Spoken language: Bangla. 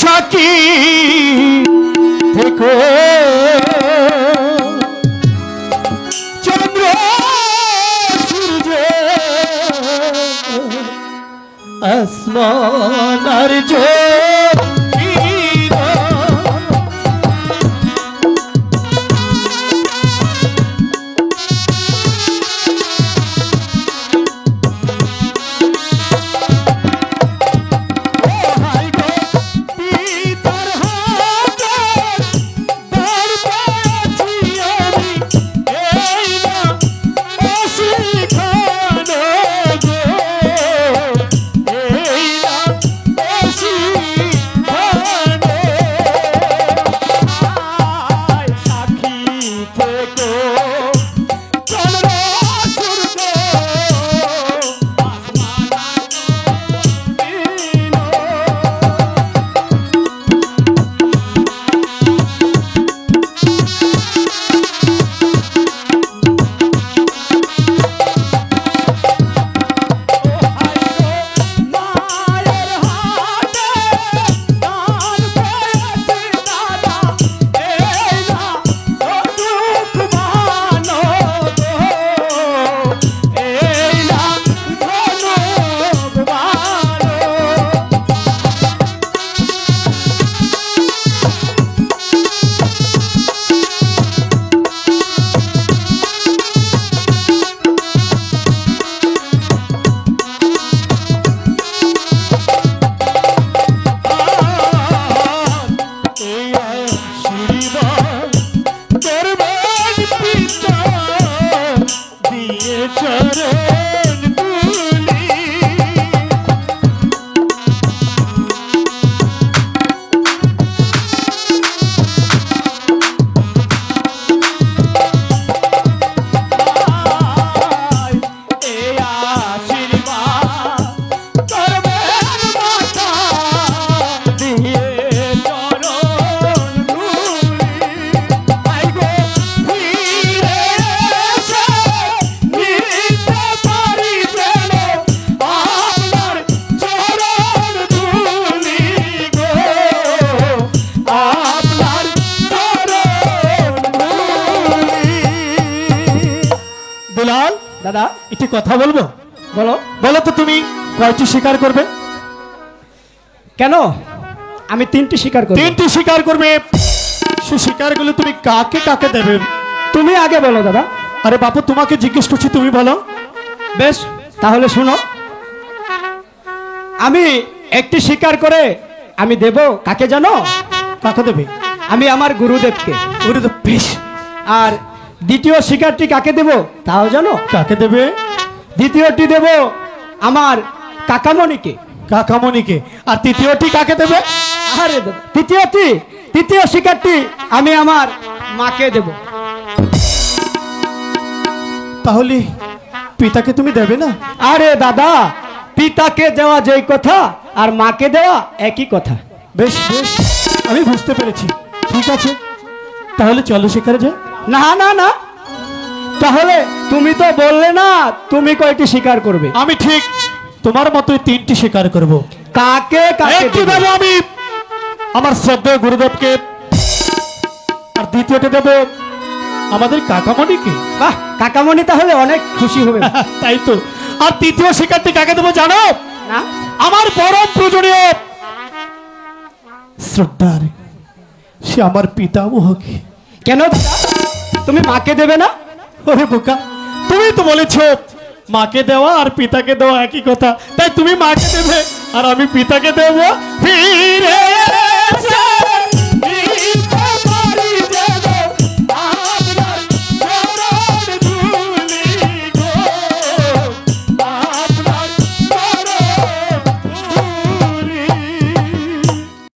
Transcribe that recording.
সাক্ষী থেকো চন্দ্র সূর্য আসমান আর দাদা একটি কথা বলবো। বলো। বলো তো তুমি কয়টি শিকার করবে? কেন? আমি 3টি শিকার করব। 3টি শিকার করবে। সে শিকারগুলো তুমি কাকে কাকে দেবে? তুমি আগে বলো দাদা। আরে বাপু তোমাকে জিজ্ঞেস করছি, তুমি বলো। বেশ তাহলে শুনো, আমি একটি শিকার করে আমি দেব কাকে জানো? কাকে দেবে? আমি আমার গুরুদেবকে। গুরুদেব। বেশ। আর দ্বিতীয় শিকারটি কাকে দেব তাও জানো? কাকে দেবে? দ্বিতীয়টি দেব আমার কাকামণিকে। কাকামণিকে। আর তৃতীয়টি কাকে দেবে? আরে তৃতীয় শিকারটি আমি আমার মাকে দেব। তাহলে পিতাকে তুমি দেবে না? আরে দাদা, পিতাকে দেওয়া যেই কথা আর মাকে দেওয়া একই কথা। বেশ বেশ, আমি বুঝতে পেরেছি। ঠিক আছে, তাহলে চলো শিকারে যাই। না না না, তাহলে তুমি তো বললে না তুমি কয়টি শিকার করবে। আমি ঠিক তোমার মতোই 3টি শিকার করব। কাকে কাকে একটি দেব আমি আমার শ্রদ্ধেয় গুরুদেবকে, আর দ্বিতীয়টি দেব আমাদের কাকামণিকে। বাহ, কাকামণি তাহলে অনেক খুশি হবে। তাই তো। আর তৃতীয় শিকারটি কাকে দেবো জানো? না, আমার পরম পূজনীয় শ্রদ্ধার সে আমার পিতামহকে। কেন দাদা, তুমি মাকে দেবে না? ওরে বোকা, তুমি তো বলেছো মাকে দেওয়া আর পিতাকে দেওয়া একই কথা, তাই তুমি মাকে দেবে আর আমি পিতাকে দেবো।